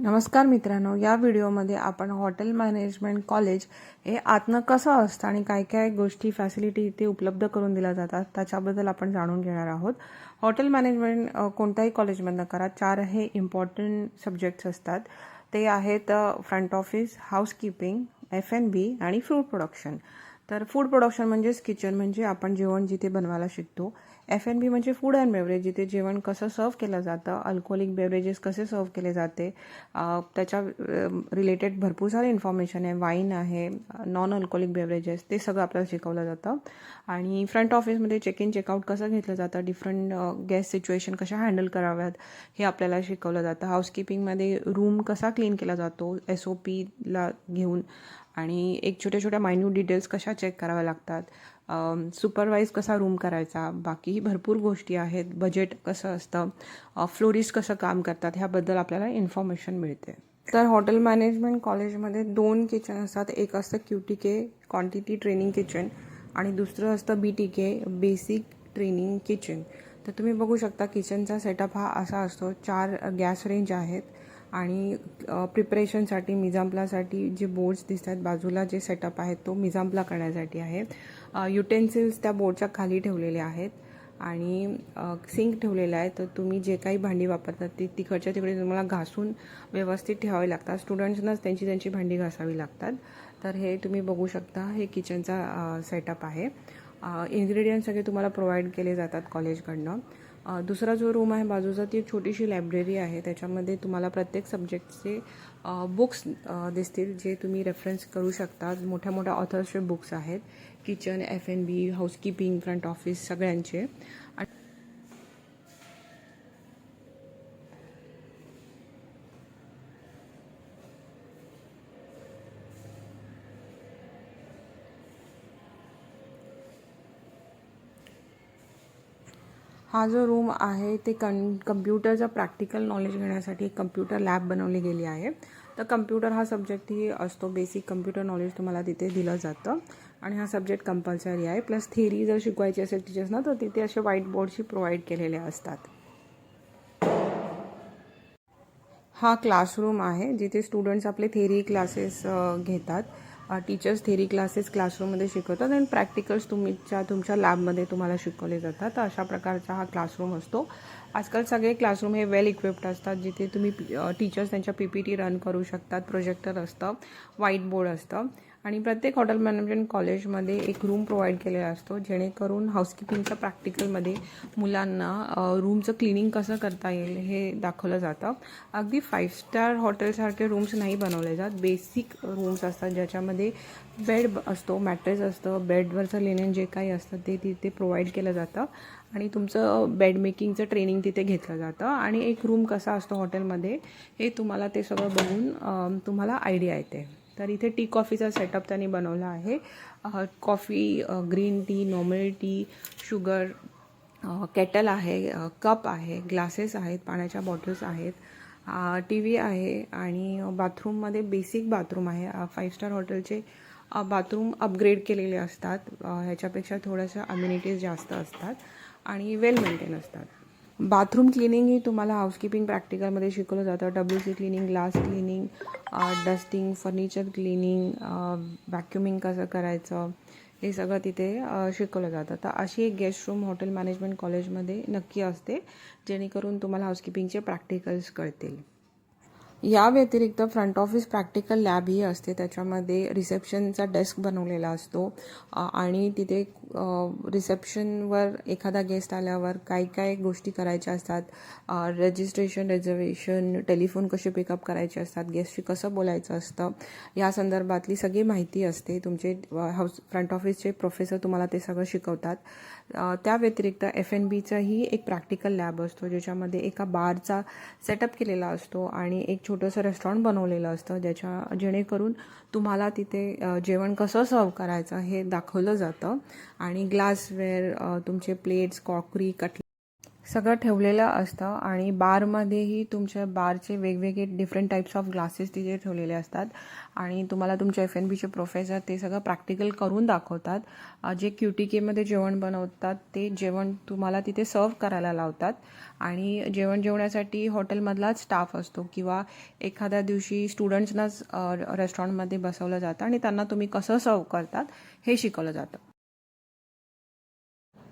नमस्कार मित्रांनो, या व्हिडिओमध्ये आपण हॉटेल मॅनेजमेंट कॉलेज हे आतनं कसं असतं आणि काय काय गोष्टी फॅसिलिटी इथे उपलब्ध करून दिल्या जातात त्याच्याबद्दल आपण जाणून घेणार आहोत. हॉटेल मॅनेजमेंट कोणत्याही कॉलेजमधनं करा, 4 हे इम्पॉर्टंट सब्जेक्ट्स असतात. ते आहेत फ्रंट ऑफिस, हाऊसकीपिंग, F&B आणि फूड प्रोडक्शन. तर फूड प्रोडक्शन म्हणजेच किचन, म्हणजे आपण जेवण जिथे बनवायला शिकतो. F&B म्हणजे फूड अँड बेवरेज, जिथे जेवण कसं सर्व केलं जातं, अल्कोहोलिक बेवरेजेस कसे सर्व केले जाते, त्याच्या रिलेटेड भरपूर सारे इन्फॉर्मेशन आहे. वाईन आहे, नॉन अल्कोहोलिक बेवरेजेस, ते सगळं आपल्याला शिकवलं जातं. आणि फ्रंट ऑफिसमध्ये चेक इन चेकआउट कसं घेतलं जातं, डिफरंट गेस्ट सिच्युएशन कशा हँडल कराव्यात हे आपल्याला शिकवलं जातं. हाऊसकीपिंगमध्ये रूम कसा क्लीन केला जातो SOPला घेऊन, आणि एक छोट्या छोट्या मायन्यूट डिटेल्स कशा चेक कराव्या लागतात, सुपरवाईज कसा रूम करायचा, बाकीही भरपूर गोष्टी आहेत. बजेट कसं असतं, फ्लोरिस्ट कसं काम करतात, ह्याबद्दल आपल्याला इन्फॉर्मेशन मिळते. तर हॉटेल मॅनेजमेंट कॉलेजमध्ये 2 किचन असतात. एक असतं QTK क्वांटिटी ट्रेनिंग किचन आणि दुसरं असतं BTK बेसिक ट्रेनिंग किचन. तर तुम्ही बघू शकता किचनचा सेटअप हा असा असतो. 4 गॅस रेंज आहेत आणि प्रिपरेशनसाठी मिजांपलासाठी जे बोर्ड्स दिसतात बाजूला, जे सेटअप आहे तो मिजांपला करण्यासाठी आहे. युटेन्सिल्स त्या बोर्डच्या खाली ठेवलेले आहेत आणि सिंक ठेवलेला आहे. तर तुम्ही जे काही भांडी वापरतात ती तिकडच्या तिकडे तुम्हाला घासून व्यवस्थित ठेवावी लागतात. स्टुडंट्सनाच त्यांची भांडी घासावी लागतात. तर हे तुम्ही बघू शकता, हे किचनचा सेटअप आहे. इन्ग्रेडियंट सगळे तुम्हाला प्रोव्हाइड केले जातात कॉलेजकडनं. दुसरा जो रूम आहे बाजूचा, ती छोटीशी लायब्ररी आहे. त्याच्यामध्ये तुम्हाला प्रत्येक सब्जेक्टचे बुक्स दिसतील, जे तुम्ही रेफरन्स करू शकता. मोठ्या मोठ्या ऑथर्सचे बुक्स आहेत, kitchen, F&B, housekeeping, front office सगळ्यांचे. हा जो रूम आहे ते कम्प्युटरचं प्रॅक्टिकल नॉलेज घेण्यासाठी कम्प्युटर लॅब बनवली गेली आहे. तर कम्प्युटर हा सब्जेक्टही असतो. बेसिक कम्प्युटर नॉलेज तुम्हाला तिथे दिलं जातं आणि हा सब्जेक्ट कंपल्सरी आहे. प्लस थेरी जर शिकवायची असेल टीचर्सना, तर तिथे असे व्हाईट बोर्डशी प्रोव्हाइड केलेले असतात. हा क्लासरूम आहे, जिथे स्टुडंट्स आपले थेरी क्लासेस घेतात. टीचर्स थेरी क्लासेस क्लासरूममध्ये शिकवतात आणि प्रॅक्टिकल्स तुमच्या लॅबमध्ये तुम्हाला शिकवले जातात. तर अशा प्रकारचा हा क्लासरूम असतो. आजकाल सगळे क्लासरूम हे वेल इक्विप्ड असतात, जिथे तुम्ही टीचर्स त्यांच्या PPT रन करू शकतात. प्रोजेक्टर असतं, व्हाईट बोर्ड असतं आणि प्रत्येक हॉटेल मॅनेजमेंट कॉलेजमध्ये एक रूम प्रोव्हाइड केलेला असतो, जेणेकरून हाऊसकीपिंगच्या प्रॅक्टिकलमध्ये मुलांना रूमचं क्लिनिंग कसं करता येईल हे दाखवलं जातं. अगदी 5 स्टार हॉटेलसारखे रूम्स नाही बनवले जात. बेसिक रूम्स असतात, ज्याच्यामध्ये बेड असतो, मॅट्रेस असतं, बेडवरचं लिनेन जे काही असतं ते तिथे प्रोव्हाइड केलं जातं आणि तुमचं बेड मेकिंगचं ट्रेनिंग तिथे घेतलं जातं. आणि एक रूम कसा असतो हॉटेलमध्ये हे तुम्हाला ते सगळं बघून तुम्हाला आयडिया येते. तर इथे टी कॉफीचा सेटअप त्यांनी बनवला आहे. Coffee, green tea, normal T, sugar, kettle आहे, कप आहे, ग्लासेस आहेत, पाण्याच्या बॉटल्स आहेत, TV आहे आणि बाथरूममध्ये बेसिक बाथरूम आहे. 5 स्टार हॉटेलचे बाथरूम अपग्रेड केलेले असतात. ह्याच्यापेक्षा थोड्याशा अम्युनिटीज जास्त असतात आणि वेल मेंटेन असतात. बाथरूम क्लिनिंग ही तुम्हाला हाऊसकीपिंग प्रॅक्टिकलमध्ये शिकवलं जातं. WC cleaning, glass cleaning, dusting, furniture cleaning, vacuuming कसं करायचं, हे सगळं तिथे शिकवलं जातं. तर अशी एक गेस्ट रूम हॉटेल मॅनेजमेंट कॉलेजमध्ये नक्की असते, जेणेकरून तुम्हाला हाऊसकीपिंगचे प्रॅक्टिकल्स कळतील. या व्यतिरिक्त फ्रंट ऑफिस प्रॅक्टिकल लॅब ही असते. त्याच्यामध्ये रिसेप्शनचा डेस्क बनवलेला असतो आणि तिथे रिसेप्शनवर एखादा गेस्ट आल्यावर काय काय गोष्टी करायच्या असतात, रजिस्ट्रेशन, रिझर्वेशन, टेलिफोन कसे पिकअप करायचे असतात, गेस्टशी कसं बोलायचं असतं, या संदर्भातली सगळी माहिती असते. तुमचे फ्रंट ऑफिसचे प्रोफेसर तुम्हाला ते सगळं शिकवतात. त्या व्यतिरिक्त F&Bचाही एक प्रॅक्टिकल लॅब असतो, ज्याच्यामध्ये एका बारचा सेटअप केलेला असतो आणि एक छोटंसं रेस्टॉरंट बनवलेलं असतं, जेणेकरून तुम्हाला तिथे जेवण कसं सर्व करायचं हे दाखवलं जातं. आणि ग्लासवेअर, तुमचे प्लेट्स, क्रॉकरी, सगळं ठेवलेलं असतं आणि बारमध्येही तुमच्या बारचे वेगवेगळे डिफरंट टाईप्स ऑफ ग्लासेस तिथे ठेवलेले असतात आणि तुम्हाला तुमचे F&Bचे प्रोफेसर ते सगळं प्रॅक्टिकल करून दाखवतात. जे QTKमध्ये जेवण बनवतात ते जेवण तुम्हाला तिथे सर्व करायला लावतात आणि जेवण्यासाठी हॉटेलमधलाच स्टाफ असतो किंवा एखाद्या दिवशी स्टुडंट्सनाच रेस्टॉरंटमध्ये बसवलं जातं आणि त्यांना तुम्ही कसं सर्व करतात हे शिकवलं जातं.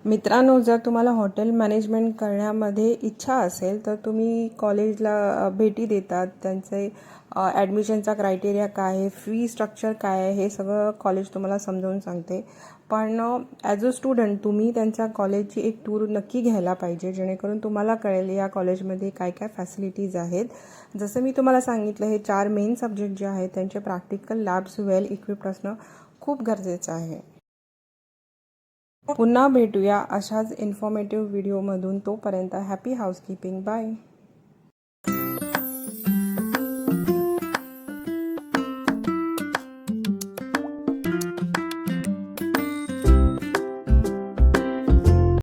मित्रांनो, जर तुम्हाला हॉटेल मॅनेजमेंट करण्यामध्ये इच्छा असेल तर तुम्ही कॉलेजला भेटी देतात. त्यांचे ॲडमिशनचा क्रायटेरिया काय आहे, फी स्ट्रक्चर काय आहे, हे सगळं कॉलेज तुम्हाला समजावून सांगते. पण ॲज अ स्टुडंट तुम्ही त्यांच्या कॉलेजची एक टूर नक्की घ्यायला पाहिजे, जेणेकरून तुम्हाला कळेल या कॉलेजमध्ये काय काय फॅसिलिटीज आहेत. जसं मी तुम्हाला सांगितलं, हे 4 मेन सब्जेक्ट जे आहेत त्यांचे प्रॅक्टिकल लॅब्स वेल इक्विप्ड असणं खूप गरजेचं आहे. पुन्हा भेटूया अशाच इन्फॉर्मेटिव्ह व्हिडिओमधून. तोपर्यंत हॅपी हाऊसकीपिंग. बाय.